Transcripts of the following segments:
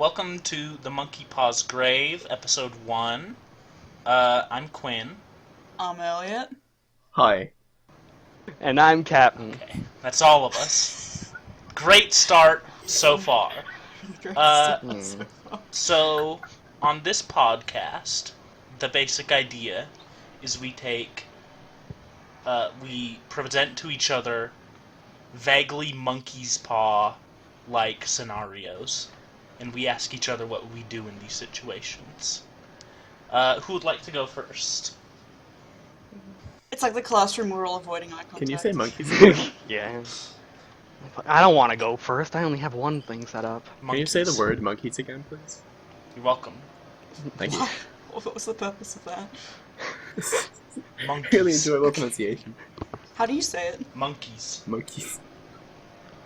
welcome to the Monkey Paw's Grave, episode 1. I'm Quinn. I'm Elliott. Hi. And I'm Capn. Okay, that's all of us. Great start so far. So, on this podcast, the basic idea is we present to each other vaguely monkey's paw-like scenarios, and we ask each other what we do in these situations. Who would like to go first? It's like the classroom we're all avoiding eye contact. Can you say monkeys again? Yeah. I don't want to go first. I only have one thing set up. Can you say the word monkeys again, please? You're welcome. Thank you. What was the purpose of that? Monkeys. Really enjoyable pronunciation. How do you say it? Monkeys. Monkeys.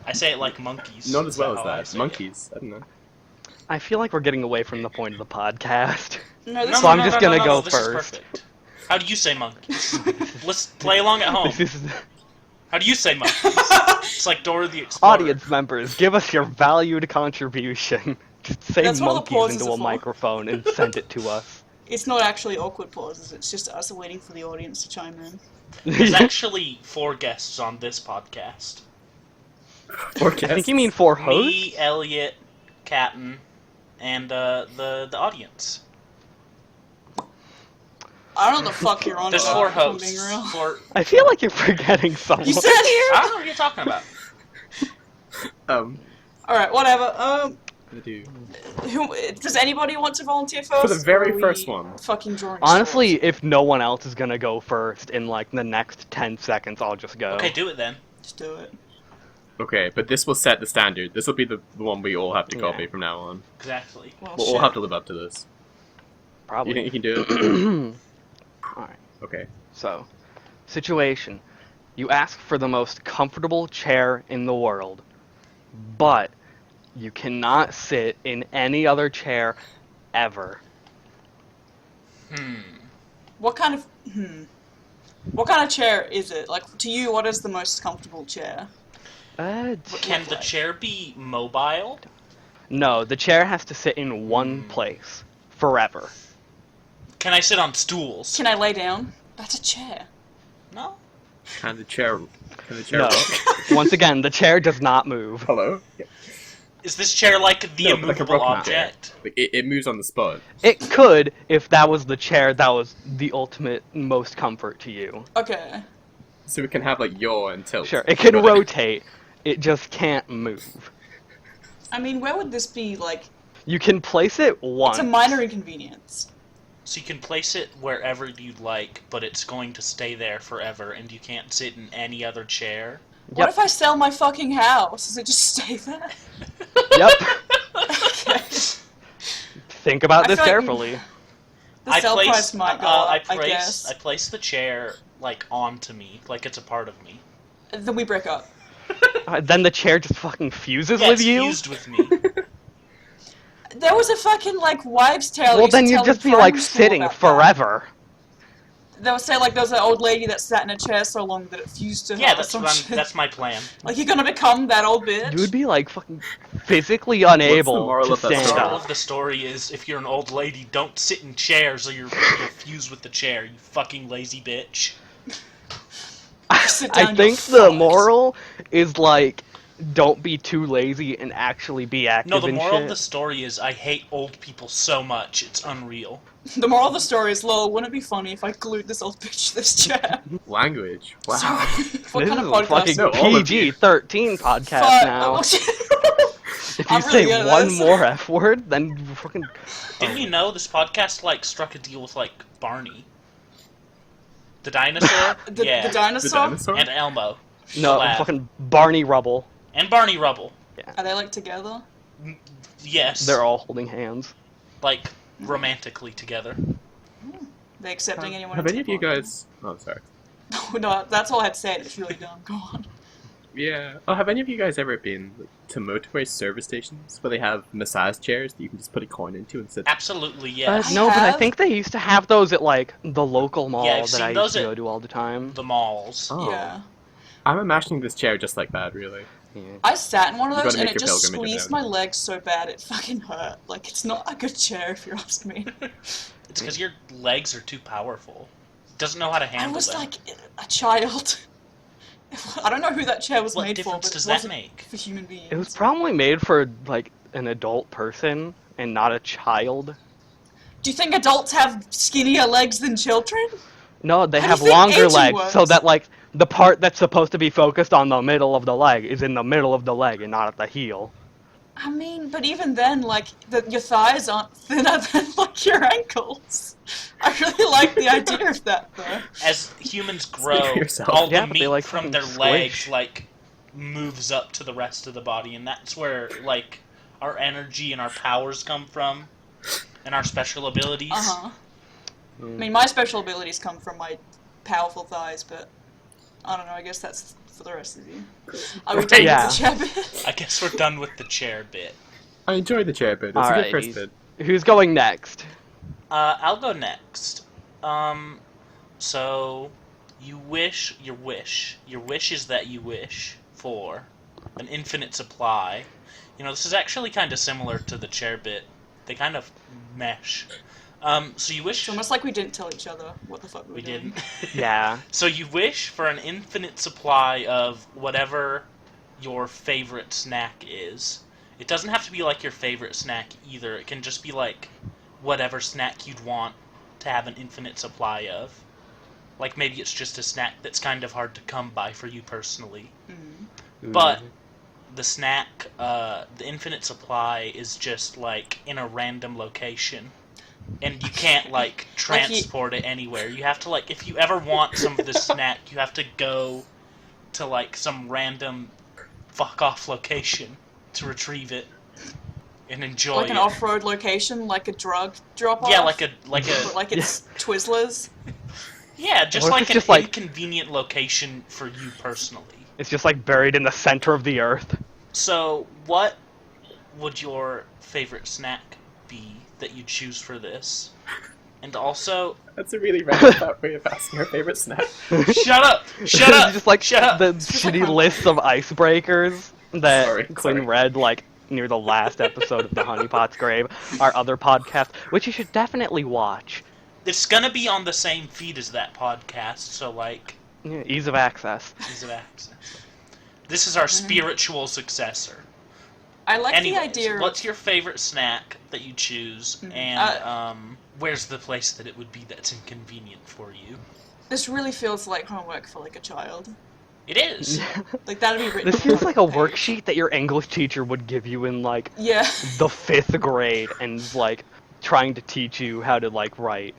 I say it like monkeys. Not as well how I as say that. Monkeys. I don't know. I feel like we're getting away from the point of the podcast. No, it. this So is I'm just gonna go this is first. perfect. How do you say monkeys? Let's play along at home. This is How do you say monkeys? It's like Dora the Explorer. audience members, give us your valued contribution. Just say That's what the monkeys pauses into are a for. microphone and send it to us. It's not actually awkward pauses, it's just us waiting for the audience to chime in. There's actually 4 guests on this podcast. Or I think you mean 4 hosts? Me, Elliott, Capn, and the audience. I don't know what the fuck you're on There's about, 4 if I'm hosts. being real. 4... I feel like you're forgetting someone. You said I here? don't know what you're talking about. Alright, whatever. I do. Does anybody want to volunteer first? For the very or are we first one. Fucking drawing Honestly, straws? if no one else is gonna go first in like the next 10 seconds, I'll just go. Okay, do it then. Just do it. Okay, but this will set the standard. This will be the one we all have to copy Yeah. from now on. Exactly. Well, We'll all have to live up to this. Probably. You think you can do it? Alright. Okay. So, situation. You ask for the most comfortable chair in the world, but you cannot sit in any other chair ever. What kind of chair is it? Like, to you, what is the most comfortable chair? Can the chair be mobile? No, the chair has to sit in one place forever. Can I sit on stools? Can I lay down? That's a chair. No. Can the chair No. rock? Once again, the chair does not move. Hello? Yeah. Is this chair like the No, like a immovable rocking chair. object? Like, it moves on the spot. It could if that was the chair that was the ultimate most comfort to you. Okay. So we can have, like, yaw and tilt. Sure, it can But- rotate. It just can't move. I mean, where would this be, like... You can place it once. It's a minor inconvenience. So you can place it wherever you'd like, but it's going to stay there forever, and you can't sit in any other chair. What if I sell my fucking house? Does it just stay there? Yep. Okay. Think about I this feel like- carefully. The sell price might go up, I I guess. place the chair, like, onto me, like it's a part of me. Then we break up. Then the chair just fucking fuses Yeah, with it's you? fused with me. There was a fucking, like, wives' tale. Well, used to then you'd tell just in be, like, primary school sitting about that. forever. They would say, like, there was an old lady that sat in a chair so long that it fused to her. Yeah, or some shit. that's my plan. Like, you're gonna become that old bitch? You would be, like, fucking physically unable moral to of that The stand story? moral up. of the story is, if you're an old lady, don't sit in chairs or you're fused with the chair, you fucking lazy bitch. Sit down, I you're think the fucked. moral is, like, don't be too lazy and actually be active No, the in moral shit. of the story is, I hate old people so much, it's unreal. The moral of the story is, lol, wouldn't it be funny if I glued this old bitch to this chair? Language. Wow. Sorry. What This kind is of a podcast? fucking No, all of you. PG-13 podcast Fuck. now. Oh, shit. If you I'm really say good at one this. more F word, then you fucking... Didn't you know this podcast, like, struck a deal with, like, Barney? The dinosaur? The yeah. The dinosaur? dinosaur? And Elmo. No, The lab. fucking Barney Rubble. And Barney Rubble. Are they, like, together? Yes. They're all holding hands. Like, romantically together. They accepting anyone? Have into any of the you podcast? guys... Oh, sorry. No, that's all I had to say. It's really dumb. Go on. Yeah. Oh, have any of you guys ever been to motorway service stations where they have massage chairs that you can just put a coin into and sit? Absolutely, yes. No, but I have. think they used to have those at, like, the local mall I've that seen I used those to at go to all the time. The malls. Oh. Yeah. I'm imagining this chair just like that, really. Yeah. I sat in one of You those gotta and make it your just pilgrimage squeezed down. my legs so bad it fucking hurt. Like, it's not a good chair if you ask me. It's because your legs are too powerful. It doesn't know how to I handle was them. like a child. I don't know who that chair was What made for, difference but does it that wasn't make? for human beings. It was probably made for like an adult person and not a child. Do you think adults have skinnier legs than children? No, they How do have you think longer aging legs, so works? that like the part that's supposed to be focused on the middle of the leg is in the middle of the leg and not at the heel. I mean, but even then, like, your thighs aren't thinner than, like, your ankles. I really like the idea of that, though. As humans Speak grow, for yourself. all Yeah, the but they, meat like, from fucking their squish. legs like moves up to the rest of the body, and that's where like our energy and our powers come from, and our special abilities. Uh-huh. I mean, my special abilities come from my powerful thighs, but I don't know, I guess that's for the rest of you. Are we done Yeah. with the chair bit? I guess we're done with the chair bit. I enjoyed the chair bit. It's a good first Alrighty. bit. Who's going next? I'll go next. So your wish is that you wish for an infinite supply. You know, this is actually kind of similar to the chair bit. They kind of mesh. So you wish... It's almost like we didn't tell each other what the fuck we were We doing. didn't. Yeah. So you wish for an infinite supply of whatever your favorite snack is. It doesn't have to be like your favorite snack either. It can just be like whatever snack you'd want to have an infinite supply of. Like maybe it's just a snack that's kind of hard to come by for you personally. But the snack, the infinite supply is just like in a random location. And you can't like transport it anywhere. You have to like, if you ever want some of this snack, you have to go to like some random fuck off location to retrieve it and enjoy Like an it. off-road location, like a drug drop-off? Yeah, like But like a it's Twizzlers? yeah, just Or if like it's an just, like- inconvenient location for you personally. It's just like buried in the center of the earth. So, what would your favorite snack be that you choose for this? And also, That's a really roundabout way of asking our favorite snack. shut up! Shut up! Just like shut up! the shitty list of icebreakers that Sorry, Quinn sorry. read like near the last episode of the Honeypot's Grave, our other podcast, which you should definitely watch. It's gonna be on the same feed as that podcast, so like, Yeah, ease of access. ease of access. This is our spiritual successor. I like Anyways, the idea of... what's your favorite snack that you choose, and where's the place that it would be that's inconvenient for you? This really feels like homework for, like, a child. It is. Like, that'd be written This on feels like a page. worksheet that your English teacher would give you in like Yeah. the 5th grade and like trying to teach you how to like write.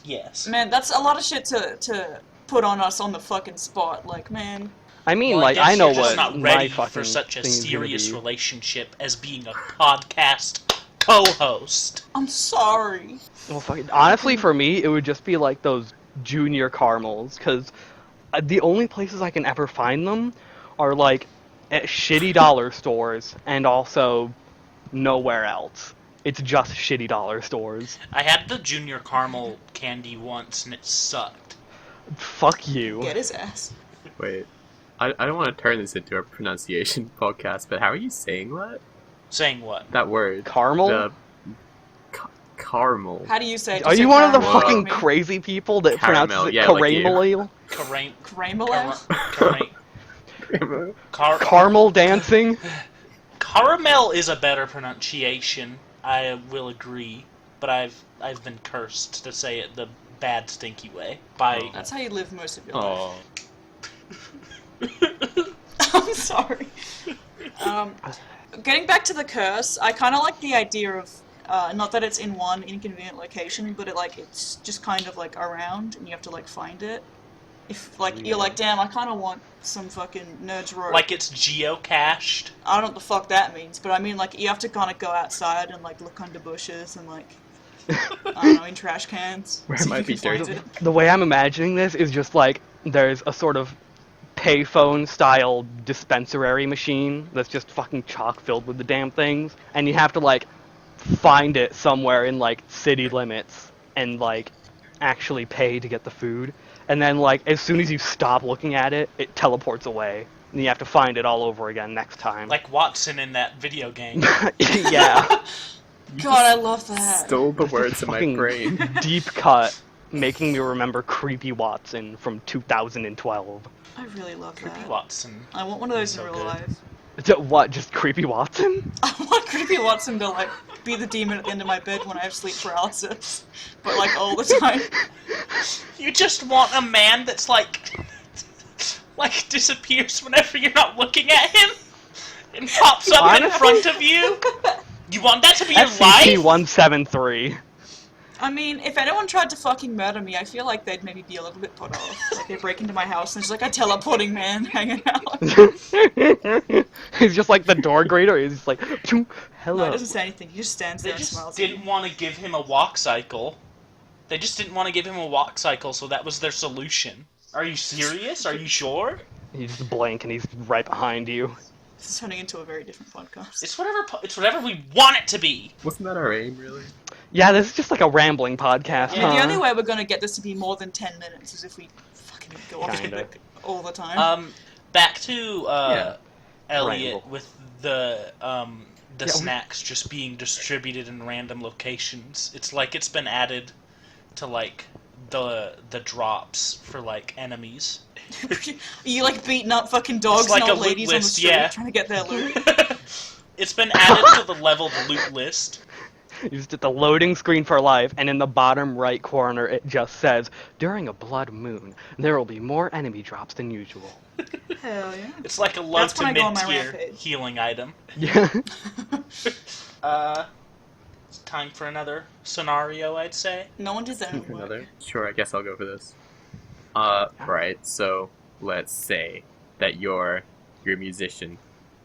Yes. Man, that's a lot of shit to put on us on the fucking spot. Like, man... I mean, Well, like guess I know you're just what not my ready fucking for such a thing is gonna serious be. relationship as being a podcast co-host. I'm sorry. Well, fucking, honestly, for me, it would just be like those junior caramels, because the only places I can ever find them are like at shitty dollar stores and also nowhere else. It's just shitty dollar stores. I had the junior caramel candy once and it sucked. Fuck you. Get his ass. Wait, I don't want to turn this into a pronunciation podcast, but how are you saying that? Saying what? That word. Caramel? The caramel. How do you say it? Are you one of the fucking crazy? crazy people that Caramel, pronounces it yeah, like you. caramel? Caramel dancing? Caramel is a better pronunciation, I will agree, but I've been cursed to say it the bad stinky way by That's how you live most of your life. Oh. I'm sorry. Getting back to the curse, I kind of like the idea of not that it's in one inconvenient location, but it's just kind of like around, and you have to like find it. If like you're like, damn, I kind of want some fucking Nerds Row. like it's geocached. I don't know what the fuck that means, but I mean like you have to kind of go outside and like look under bushes and like I don't know, in trash cans. Where it see if might you be can find dirty. it. The way I'm imagining this is just like there's a sort of payphone style dispensary machine that's just fucking chock filled with the damn things, and you have to like find it somewhere in like city limits and like actually pay to get the food, and then like as soon as you stop looking at it, it teleports away. and you have to find it all over again next time. Like Watson in that video game. Yeah. God, I love that. Stole the words in my Fucking brain. deep cut, making me remember Creepy Watson from 2012. I really love Creepy that. Watson. I want one of those So in real good. life. What, just Creepy Watson? I want Creepy Watson to, like, be the demon at the end of my bed when I have sleep paralysis. But, like, all the time. You just want a man that's like disappears whenever you're not looking at him and pops up in front of you. You want that to be your life? SCP-173. I mean, if anyone tried to fucking murder me, I feel like they'd maybe be a little bit put off. Like, they break into my house and it's like a teleporting man hanging out. He's just like the door greeter. He's just like, No, hello. he doesn't say anything. He just stands They there and just smiles. didn't want to give him a walk cycle. They just didn't want to give him a walk cycle, so that was their solution. Are you serious? Are you sure? You just blink and he's right behind you. This is turning into a very different podcast. It's whatever we want it to be. Wasn't that our aim, really? Yeah, this is just like a rambling podcast. Yeah, The huh? only way we're gonna get this to be more than 10 minutes is if we fucking go on Kinda. all the time. Back to Elliott Ramble. with the we- snacks just being distributed in random locations. It's like it's been added to like the drops for like enemies. You like beating up fucking dogs like and a old loot ladies on the list, street yeah. trying to get their loot. It's been added to the leveled loot list. You just did the loading screen for life, and in the bottom right corner it just says, during a blood moon, there will be more enemy drops than usual. Hell yeah. It's like a low That's to when I go on mid my tier rampage. healing item. Yeah. It's time for another scenario, I'd say. No one did that. For another? Sure, I guess I'll go for this. Right, so let's say that you're a musician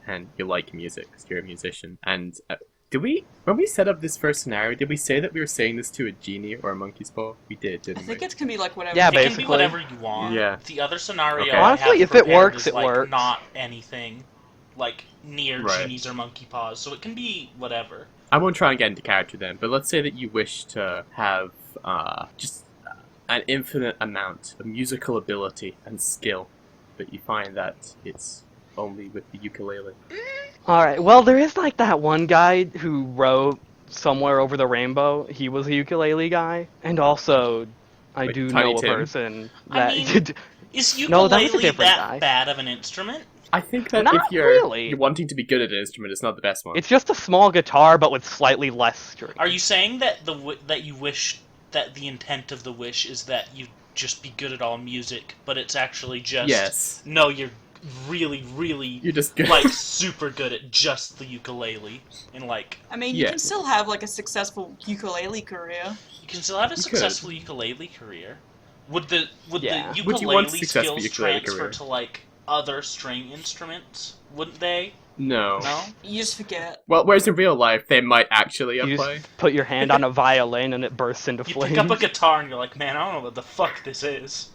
and you like music, so you're a musician. And when we set up this first scenario, did we say that we were saying this to a genie or a monkey's paw? We did, I didn't think we? it can be like whatever. Yeah, It can be basically. whatever you want. Yeah. The other scenario Okay. I Honestly, have if it prepared works, is, it like, works. not anything like near Right. genies or monkey paws, so it can be whatever. I won't try and get into character then, but let's say that you wish to have just an infinite amount of musical ability and skill, but you find that it's only with the ukulele. Alright, well, there is like that one guy who wrote Somewhere Over the Rainbow. He was a ukulele guy. And also, I Like do Tiny know a Tim? person I that. mean, Is No, that was a ukulele different that guy. bad of an instrument? I think that Not if you're really. wanting to be good at an instrument, it's not the best one. It's just a small guitar, but with slightly less strings. Are you saying that that you wish that the intent of the wish is that you just be good at all music, but it's actually just Yes. No, you're really, really You're just good. like super good at just the ukulele, and like I mean, you Yeah. can still have like a successful ukulele career. you can still have a You successful ukulele career. Would the Yeah. the Would you want ukulele successful skills ukulele transfer career? to like other string instruments? Wouldn't they? No. No. You just forget. Well, whereas in real life, they might actually You apply. just put your hand on a violin and it bursts into You flames. pick up a guitar and you're like, man, I don't know what the fuck this is.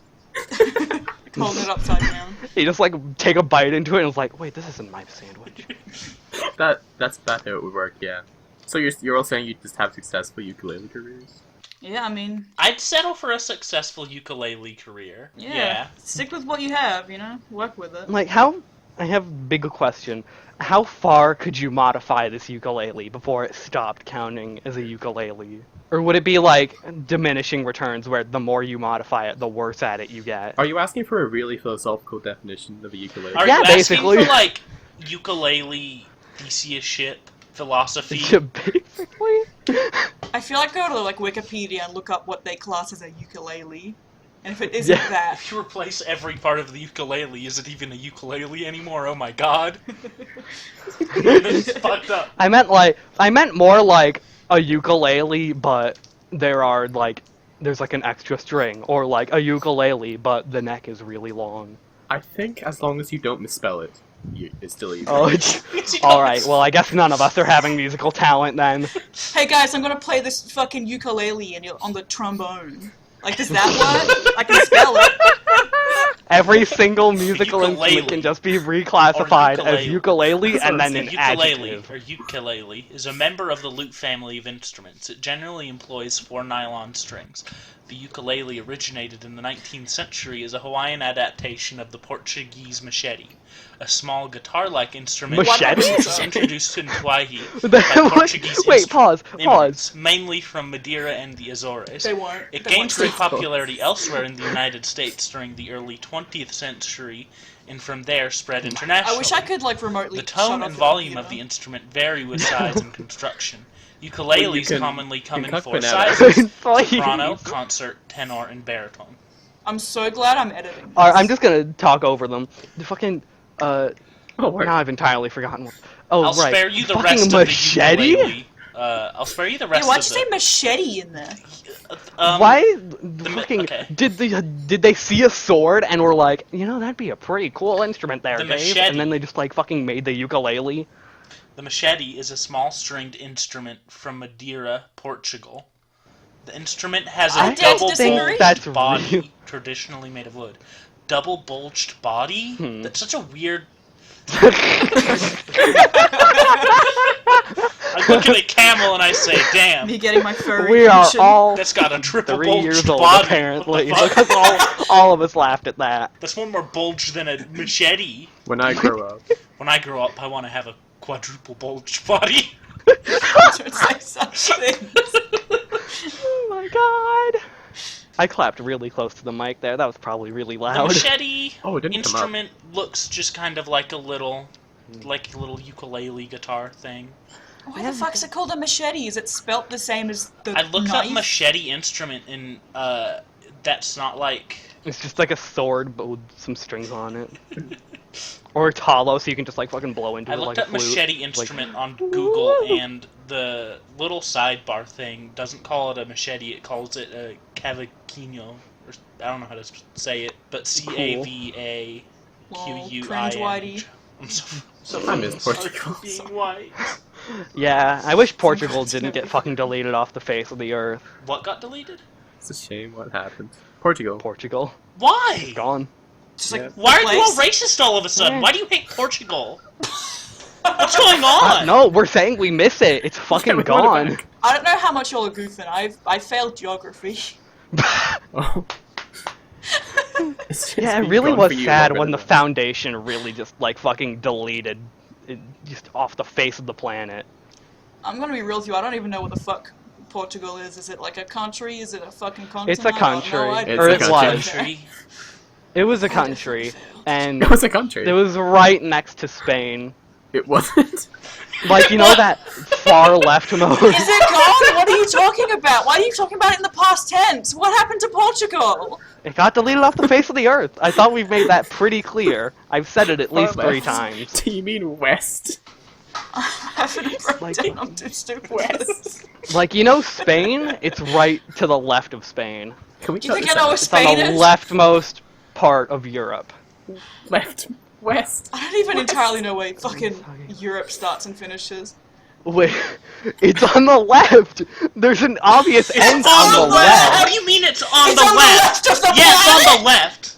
Hold it upside down. You just like take a bite into it and it's like, wait, this isn't my sandwich. That's how it would work, yeah. So you're all saying you just have successful ukulele careers? Yeah, I mean, I'd settle for a successful ukulele career. yeah. Stick with what you have, you know? Work with it. Like, I have a big question. How far could you modify this ukulele before it stopped counting as a ukulele? Or would it be like diminishing returns where the more you modify it, the worse at it you get? Are you asking for a really philosophical definition of a ukulele? Are Yeah, you basically. asking for like ukulele Theseus-ship philosophy? Basically. I feel like go to like Wikipedia and look up what they class as a ukulele. And if it isn't Yeah. that, If you replace every part of the ukulele, is it even a ukulele anymore? Oh my god. This is fucked up. I meant more like a ukulele, but there's like an extra string, or like a ukulele, but the neck is really long. I think as long as you don't misspell it, it's still easy. Oh, alright, well, I guess none of us are having musical talent then. hey guys, I'm gonna play this fucking ukulele and you're on the trombone. Like, does that work? I can spell it. Every single musical Ukulele. instrument can just be reclassified Or as ukulele and then A an ukulele, adjective. or ukulele, is a member of the lute family of instruments. It generally employs 4 nylon strings. the ukulele originated in the 19th century as a Hawaiian adaptation of the Portuguese machete, a small guitar-like instrument Machete? which was introduced in Hawaii by Portuguese Wait, pause. immigrants, mainly from Madeira and the Azores. They weren't. It They gained weren't great truthful. popularity elsewhere in the United States during the early 20th century, and from there spread internationally. I wish I could like remotely. The tone shut and off volume the of the computer. instrument vary with size and construction. Ukuleles can- commonly come can in cut 4 Quinn out. sizes: Please. soprano, concert, tenor, and baritone. I'm so glad I'm editing. This. Alright, I'm just gonna talk over them. The fucking, Oh, word. now I've entirely forgotten what. Oh, I'll right. spare you the Fucking rest machete? of the ukulele. I'll spare you the rest Yeah, why'd of you say machete in there? Why ma- fucking okay. did they see a sword and were like, you know, that'd be a pretty cool instrument there, The Dave? machete. And then they just like fucking made the ukulele. The machete is a small stringed instrument from Madeira, Portugal. The instrument has a I don't double disagree. That's bulged body, real. traditionally made of wood. Double bulged body? That's such a weird. I look at a camel and I say, damn, Me getting my furry. We are condition. all that's got a triple 3 bulged years old body. apparently, What the fuck? because all of us laughed at that. That's one more bulge than a machete. When I grow up. When I grow up, I want to have a quadruple bulged body. Don't say such things. Oh my god! I clapped really close to the mic there. That was probably really The loud. machete Oh, it didn't come up. instrument looks just kind of like a little ukulele guitar thing. Why the fuck's it called a machete? Is it spelt the same as the I looked knife? up machete instrument and that's not like It's just like a sword, but with some strings on it. Or it's hollow, so you can just like fucking blow into I it looked like a up flute. machete instrument on Google and the little sidebar thing doesn't call it a machete, it calls it a cavaquinho. Or I don't know how to say it, but C-A-V-A-Q-U-I-N. Lol, cringe whitey. I'm so I miss sorry Portugal. for being white. Yeah, I wish Portugal didn't get fucking deleted off the face of the earth. What got deleted? It's a shame what happened. Portugal. Portugal. Why? Gone. Just like Yeah. Why are you all place. racist all of a sudden? Yeah. Why do you hate Portugal? What's going on? No, we're saying we miss it. It's fucking we want it gone. I don't know how much y'all are goofing. I failed geography. Oh. It's just Yeah, it been really gone was for you sad longer when than the that. Foundation really just like fucking deleted it just off the face of the planet. I'm gonna be real with you. I don't even know what the fuck Portugal is. Is it like a country? Is it a fucking continent? It's a country. It's Or a it country. was. Country. It was a country, and It was a country. it was right next to Spain. It wasn't. Like, you know that far leftmost. Is it gone? What are you talking about? Why are you talking about it in the past tense? What happened to Portugal? It got deleted off the face of the earth. I thought we've made that pretty clear. I've said it at least Far 3 left. times. Do you mean west? I'm having a Like- breakdown. I'm too stupid for this. Like, you know Spain? It's right to the left of Spain. Can we Do you think cut I know what this It's on Spain the is? leftmost part of Europe. out? Left. West. I don't even entirely know where fucking Europe starts and finishes. Wait, it's on the left. There's an obvious end It's on the How left. do you mean it's on It's the on the left? left of the Yeah, it's on planet! the left.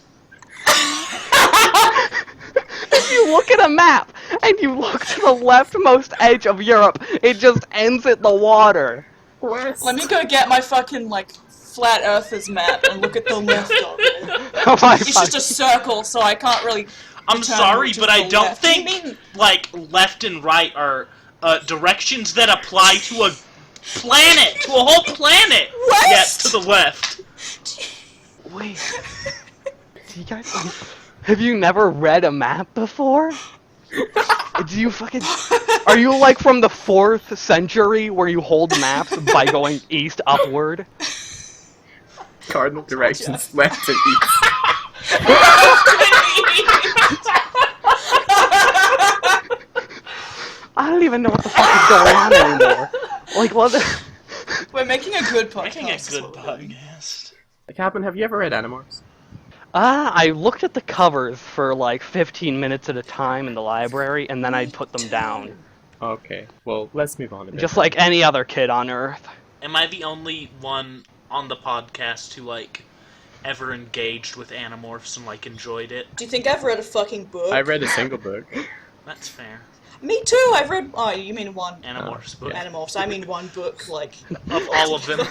If you look at a map and you look to the leftmost edge of Europe, it just ends at the water. West. Let me go get my fucking, like, flat earthers map and look at the left of it. Oh my It's just a circle, so I can't really. I'm determine sorry, which is but I the don't left. Do you think mean- like left and right are directions that apply to a planet, to a whole planet. West? Yes, to the left. Wait. Do you guys have you never read a map before? Do you fucking are you like from the 4th century where you hold maps by going east upward? Cardinal directions left and east. I don't even know what the fuck is going on anymore. Like, what? We're making a good podcast. Making a is good what we're doing. podcast. Capn, have you ever read Animorphs? I looked at the covers for like 15 minutes at a time in the library, and then I'd put them down, Okay, well, let's move on a bit. just like any other kid on Earth. Am I the only one on the podcast who like ever engaged with Animorphs and like enjoyed it? Do you think I've read a fucking book? I read a single book. That's fair. Me too. I've read. Oh, you mean one? Animorphs book. Animorphs. I mean one book, like. Of all of them.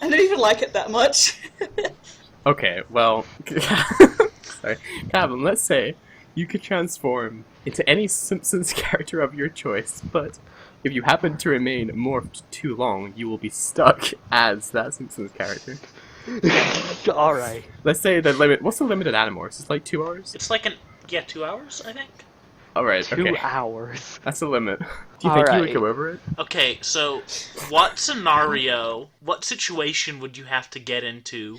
I don't even like it that much. Okay, well, sorry, Capn, let's say you could transform into any Simpsons character of your choice, but if you happen to remain morphed too long, you will be stuck as that Simpsons character. Alright. Let's say the limit. What's the limit at Animorphs? It's like 2 hours. It's like 2 hours, I think. All right, 2 okay. hours. That's the limit. Do you think you would Alright. go over it? Okay, so what situation would you have to get into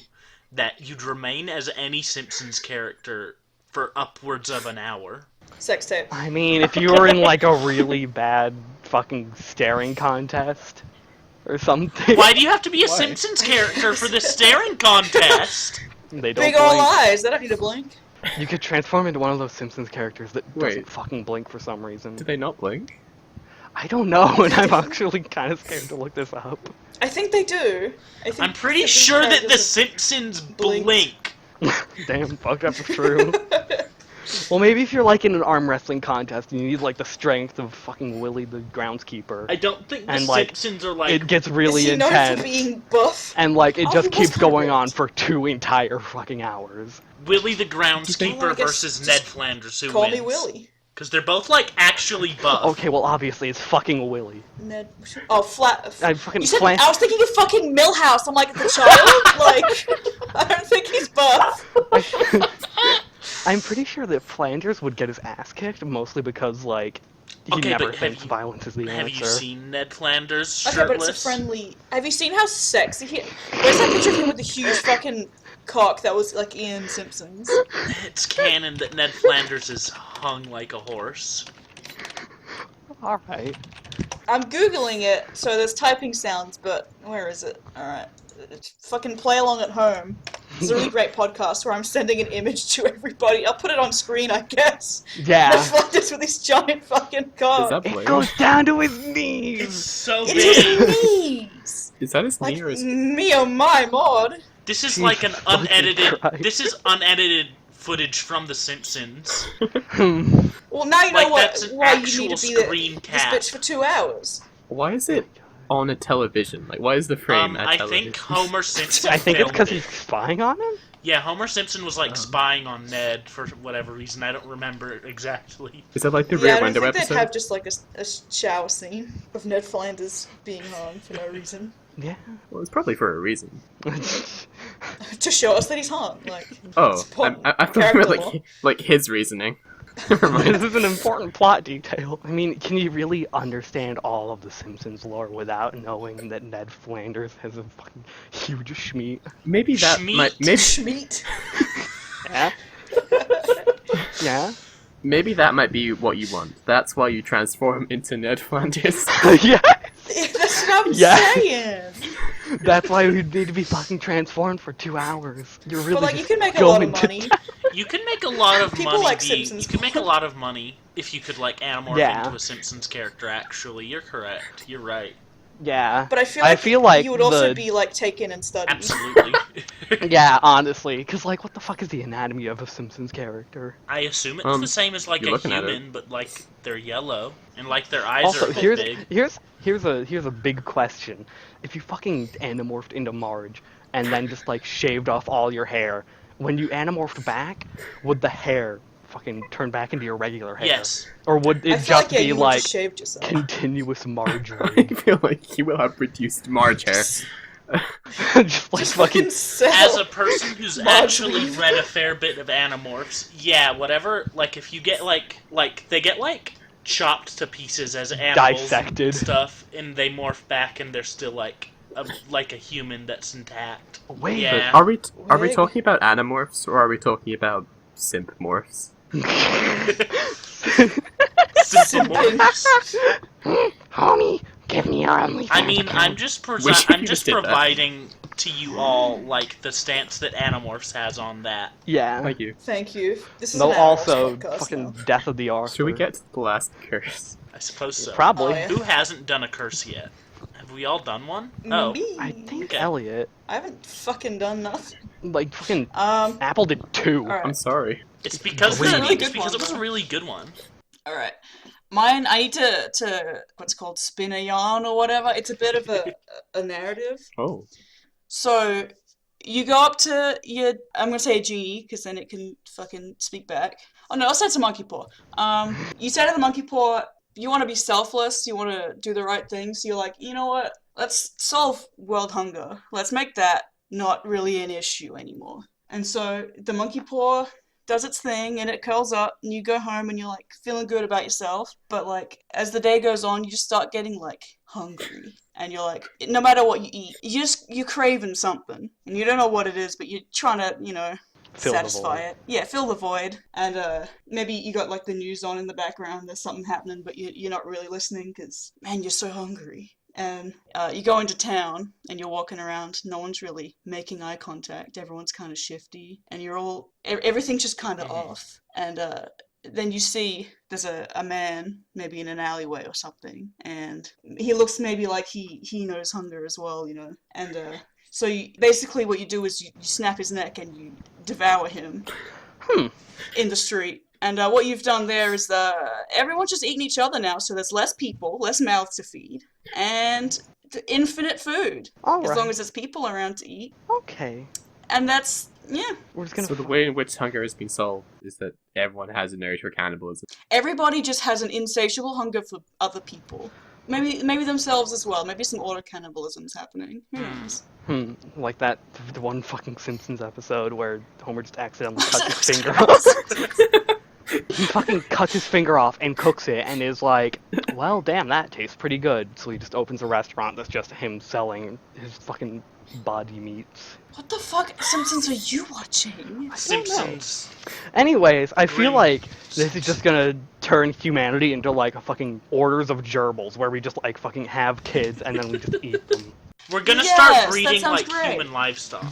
that you'd remain as any Simpsons character for upwards of an hour? Sex tape. I mean, if you were in like a really bad fucking staring contest or something. Why do you have to be a Why? Simpsons character for the staring contest? They don't Big ol' blink. eyes. They don't need to blink. You could transform into one of those Simpsons characters that doesn't Wait. fucking blink for some reason. Do they not blink? I don't know, and I'm actually kind of scared to look this up. I think they do. I think I'm pretty Simpsons sure that the characters Simpsons blink. blink. Damn, fuck, that's true. Well, maybe if you're like in an arm wrestling contest and you need like the strength of fucking Willie the groundskeeper, I don't think the And, like, Simpsons are like... it gets really Is he known for intense. being buff? And like it Oh, just he was keeps going kinda on ripped. for 2 entire fucking hours. Willie the Well, I groundskeeper guess versus just Ned Flanders, who Call wins? me Willie. Because they're both, like, actually buff. Okay, well obviously it's fucking Willie. Ned. Oh, flat. I fucking You said, Flan- I was thinking of fucking Millhouse. I'm like, the child? Like, I don't think he's buff. I'm pretty sure that Flanders would get his ass kicked mostly because like he Okay, never but have thinks you- violence is the Have answer. you seen Ned Flanders Okay, shirtless? but it's a friendly. Have you seen how sexy he? Where's that picture of him with the huge fucking cock that was like in Simpsons? It's canon that Ned Flanders is hung like a horse. All right. I'm googling it, so there's typing sounds, but where is it? All right, fucking play along at home. It's a really great podcast where I'm sending an image to everybody. I'll put it on screen, I guess. Yeah. Ned Flanders with his giant fucking cock. Is that It Blake? goes down to his It's knees. so It's big. his knees. Is that his Like knee or his... me oh my mod. This is Jesus like an fucking unedited. Christ. This is unedited footage from The Simpsons. Well, now you know Like, what? that's an Why you actual need to be screen this cap. bitch for 2 hours. Why is it on a television? Like, why is the frame at I television? think Homer Simpson. I think it's filmed because it. he's spying on him. Yeah, Homer Simpson was like Oh. spying on Ned for whatever reason. I don't remember exactly. Is that like the Yeah, Rear I don't Window think episode? they'd have just like a shower scene of Ned Flanders being hung for no reason. Yeah. Well, it's probably for a reason. To show us that he's hung. Like, Oh, it's important I thought you character meant law. like his reasoning. Never mind. This is an important plot detail. I mean, can you really understand all of the Simpsons lore without knowing that Ned Flanders has a fucking huge schmeat? Maybe that Schmeat. might maybe Schmeat. Yeah. Yeah. maybe that might be what you want. That's why you transform into Ned Flanders. Yeah. That's what I'm Yeah. saying. That's why we need to be fucking transformed for 2 hours. You're really But like, you just can make a lot of going to money. You can make a lot of People money. like Simpsons You can make a lot of money if you could like animorph Yeah. into a Simpsons character. Actually, you're correct. You're right. Yeah. But I feel like you would also the- be like taken and studied. Absolutely. Yeah, honestly, because like, what the fuck is the anatomy of a Simpsons character? I assume it's Um, the same as like you're a looking at it. human, but like they're yellow and like their eyes Also, are a bit here's big. here's a big question. If you fucking animorphed into Marge and then just like shaved off all your hair, when you animorphed back, would the hair fucking turn back into your regular hair? Yes. Or would I it feel just like, yeah, be you like just shaved yourself. continuous I Marjorie? feel like you will have produced Marge hair. Just like Just fucking fucking sell. As a person who's Marjorie. actually read a fair bit of Animorphs, yeah, whatever. Like if you get like they get like chopped to pieces as animals Dissected. and stuff, and they morph back, and they're still like a human that's intact. Wait, Yeah. Are we Wig. talking about Animorphs or are we talking about Simp Morphs? Simple morphs. Homie, give me your only. I mean, I'm just Wish you I'm just just did that. providing to you all like the stance that Animorphs has on that. Yeah. Thank you. Thank you. This is No, an Animorphs also podcast fucking now. death of the Arthur. Should we get to the last curse? I suppose so. Probably. Oh, yeah. Who hasn't done a curse yet? Have we all done one? Oh, Me. I think Okay. Elliott, I haven't fucking done nothing. like fucking Um. Apple did 2. All right. I'm sorry. it's because It was a really it's good because one, it was a though. really good one. All right. Mine. I need to what's it called spin a yarn or whatever. It's a bit of a narrative. Oh. So you go up to your, I'm gonna say a genie, because then it can fucking speak back. Oh no, I'll say it's a monkey paw. You say to the monkey paw, you want to be selfless, you want to do the right thing, so you're like, you know what? Let's solve world hunger. Let's make that not really an issue anymore. And so the monkey paw does its thing and it curls up and you go home and you're like feeling good about yourself. But like as the day goes on, you just start getting like hungry. And you're like, no matter what you eat, you're craving something. And you don't know what it is, but you're trying to, Fill the satisfy void. it. Yeah, fill the void. And maybe you got like the news on in the background, there's something happening, but you're not really listening because, man, you're so hungry. And you go into town and you're walking around, no one's really making eye contact, everyone's kind of shifty, and everything's just kind of off. And then you see there's a man maybe in an alleyway or something, and he looks maybe like he knows hunger as well, and so basically what you do is you snap his neck and you devour him in the street. And what you've done there is everyone's just eating each other now, so there's less people, less mouths to feed, and infinite food. All as right. long as there's people around to eat. Okay. And that's, yeah. We're just gonna. So the way in which hunger has been solved is that everyone has an urge for cannibalism. Everybody just has an insatiable hunger for other people. Maybe themselves as well. Maybe some auto-cannibalism's happening. Who knows? Like the one fucking Simpsons episode where Homer just accidentally cuts his finger off. He fucking cuts his finger off and cooks it and is like, well, damn, that tastes pretty good. So he just opens a restaurant that's just him selling his fucking body meats. What the fuck Simpsons are you watching? Simpsons. Anyways, I feel Grim. like this is just gonna turn humanity into like a fucking orders of gerbils where we just like fucking have kids and then we just eat them. We're gonna Yes, start that breeding sounds like great. human livestock.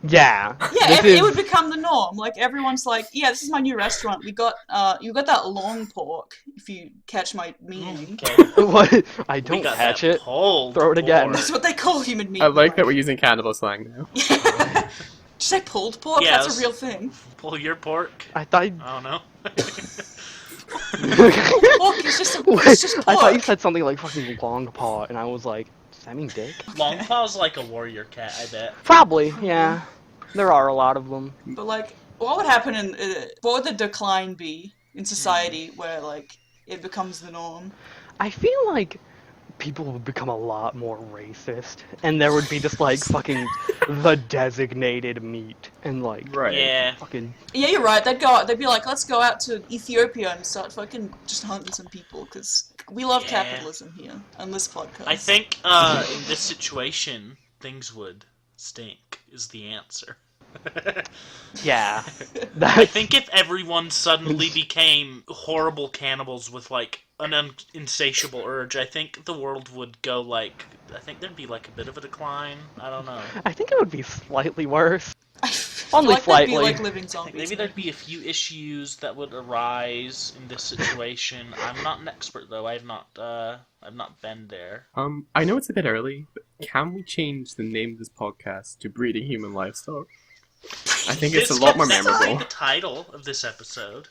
Yeah. Yeah, this it would become the norm. Like everyone's like, yeah, this is my new restaurant. You got that long pork. If you catch my meaning, Okay. What? I We don't got catch that it. pulled Throw it again. pork. that's what they call human meat. I like that we're using cannibal slang now. Did you say pulled pork? Yeah, That's a real thing. Pull your pork. I thought. I don't know. Pork is just it's just pork. I thought you said something like fucking long paw, and I was like, does that mean dick? Longpaw's like a warrior cat, I bet. Probably, yeah. There are a lot of them. But like, what would happen what would the decline be in society where like it becomes the norm? I feel like people would become a lot more racist, and there would be just like fucking the designated meat, and like Right. Yeah. fucking Yeah, you're right. They'd be like, let's go out to Ethiopia and start fucking just hunting some people because we love Yeah. capitalism here on this podcast. I think in this situation, things would stink, is the answer. yeah. I That's think if everyone suddenly became horrible cannibals with like an insatiable urge, I think the world would go like, I think there'd be like a bit of a decline. I don't know. I think it would be slightly worse. I feel Only like they'd be slightly. like living I think zombies. maybe there'd be a few issues that would arise in this situation. I'm not an expert though. I've not been there. I know it's a bit early, but can we change the name of this podcast to Breeding Human Livestock? I think it's a lot more That's already memorable. the title of this episode.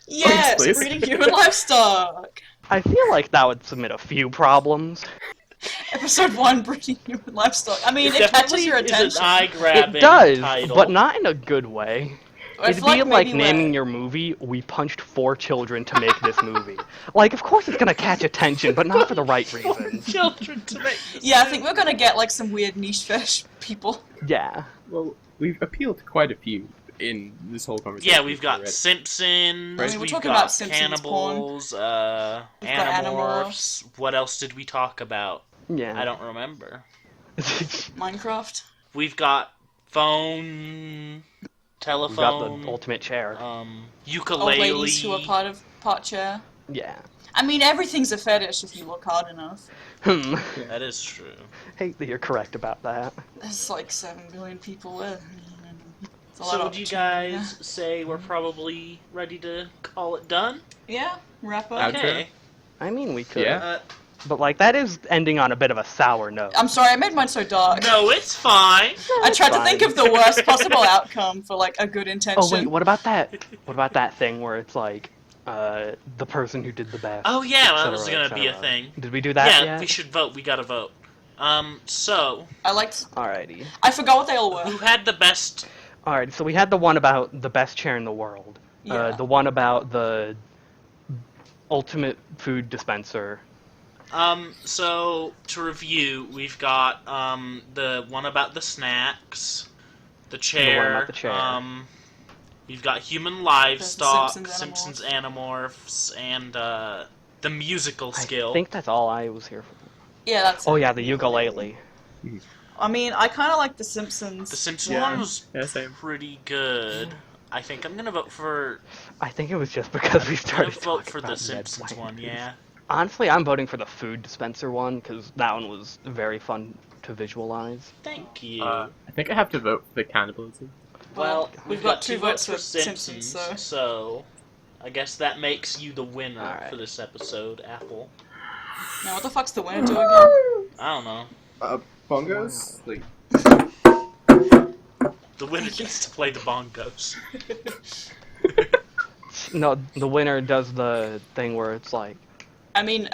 Yes, Please. breeding human livestock. I feel like that would submit a few problems. Episode 1, breeding human livestock. I mean, it catches your Is attention. an eye-grabbing It does, title. but not in a good way. I It'd feel be like maybe naming when- your movie, we punched 4 children to make this movie. Like, of course it's gonna catch attention, but not for the right reasons. children to make this. Yeah, I think we're gonna get like some weird niche fetish people. Yeah. Well, we've appealed to quite a few in this whole conversation. Yeah, we've got already. Simpsons. I mean, we're we've talking got about Simpsons porn. cannibals. We've got Animorphs. What else did we talk about? Yeah. I don't remember. Minecraft. We've got phone, We've telephone. got the ultimate chair. Old ukulele. ladies who are part chair. Yeah. I mean, everything's a fetish if you look hard enough. That is true. Hate that you're correct about that. There's like 7 billion people with. It's a lot So of would you opportunity, guys say we're probably ready to call it done? Yeah, wrap up. Okay. Okay. I mean, we could. Yeah. But, like, that is ending on a bit of a sour note. I'm sorry, I made mine so dark. No, it's fine. I tried to Fine. think of the worst possible outcome for like a good intention. Oh, wait, what about that? What about that thing where it's like, the person who did the best? Oh yeah, et that cetera, was gonna et be a cetera? thing. Did we do that Yeah, yet? we should vote. We gotta vote. So I liked. Alrighty. I forgot what they all who were. had the best? Alright, so we had the one about the best chair in the world. Yeah. The one about the ultimate food dispenser. So to review, we've got the one about the snacks, the chair. about the chair. We've got human livestock, Simpsons Simpsons Animorphs, and the musical skill. I think that's all I was here for. Yeah, that's. Oh yeah, the ukulele. I mean, I kind of like the Simpsons. The Simpsons Yeah. one was Yeah, same. pretty good. I think I'm gonna vote for. I think it was just because we I'm gonna started vote talking for the about Simpsons Ned one. Flanders. Yeah. Honestly, I'm voting for the food dispenser one because that one was very fun to visualize. Thank you. I think I have to vote for the cannibalism. Well, we've got 2 votes for Simpsons, Simpsons, so I guess that makes you the winner Alright. for this episode, Apple. Now, what the fuck's the winner do again? I don't know. Bongos? Like, The winner gets to play the bongos. No, the winner does the thing where it's like, I mean,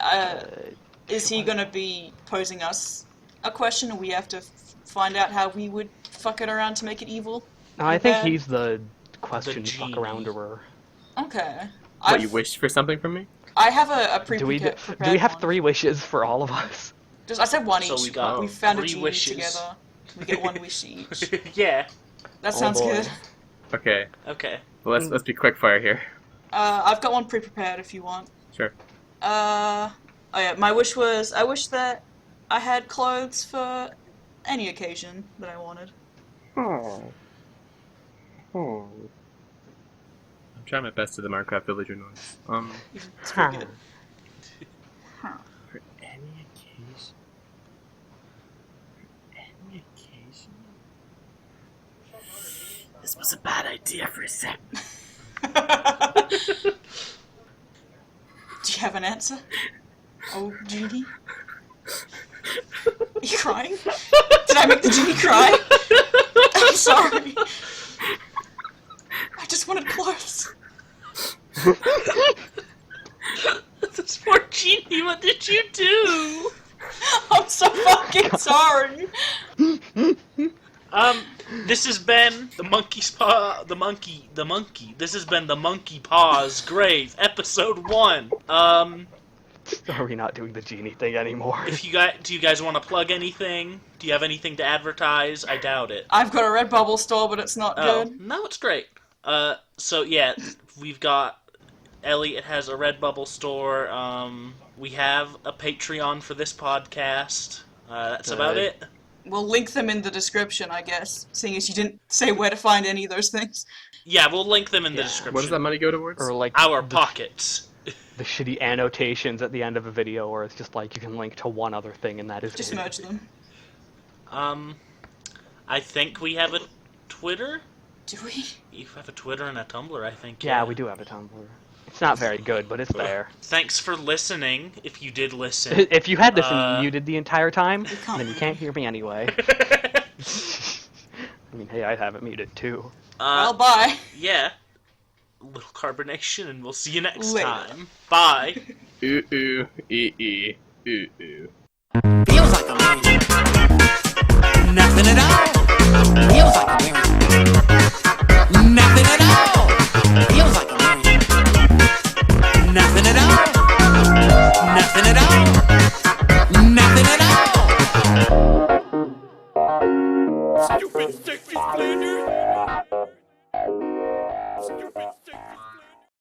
is he gonna be posing us a question, and we have to find out how we would fuck it around to make it evil? no, I think Okay. he's the question The fuck genie. arounderer. Okay. what, you wished for something from me? I have a Do we pre-prepared do we have one. 3 wishes for all of us? Just, I said one So each. we got we found a 3 genie wishes. together. We get 1 wish each. Yeah. That Oh, sounds boy. good. Okay, Okay. well, let's be quick fire here. I've got one pre-prepared if you want. Sure. Oh yeah, my wish was, I wish that I had clothes for any occasion that I wanted. Oh. I'm trying my best to the Minecraft villager noise. It's pretty good. For any occasion. For any occasion. This was a bad idea for a sec. Do you have an answer? Oh, genie? Are you crying? Did I make the genie cry? I'm sorry. I just wanted clothes. This poor genie, what did you do? I'm so fucking sorry. This has been the monkey's paw, the monkey. This has been the Monkey Paw's Grave, episode 1. Are we not doing the genie thing anymore? Do you guys want to plug anything? Do you have anything to advertise? I doubt it. I've got a Redbubble store, but it's not Oh, good. no, it's great. So yeah, we've got Elliott has a Redbubble store. We have a Patreon for this podcast. That's about Good. it. We'll link them in the description, I guess, seeing as you didn't say where to find any of those things. Yeah, we'll link them in the Yeah. description. What does that money go towards? Or like Our the, pockets. the shitty annotations at the end of a video where it's just like you can link to one other thing and that is Just it. merge them. I think we have a Twitter. Do we? You have a Twitter and a Tumblr, I think. Yeah, we do have a Tumblr. It's not very good, but it's there. Thanks for listening, if you did listen. If you had this and muted the entire time, can't. then you can't hear me anyway. I mean, hey, I have it muted too. Well, bye. Yeah. Little carbonation, and we'll see you next Later. time. Bye. Ooh, ooh, ooh, ooh, ooh. Feels like a million. Nothing at all. Feels like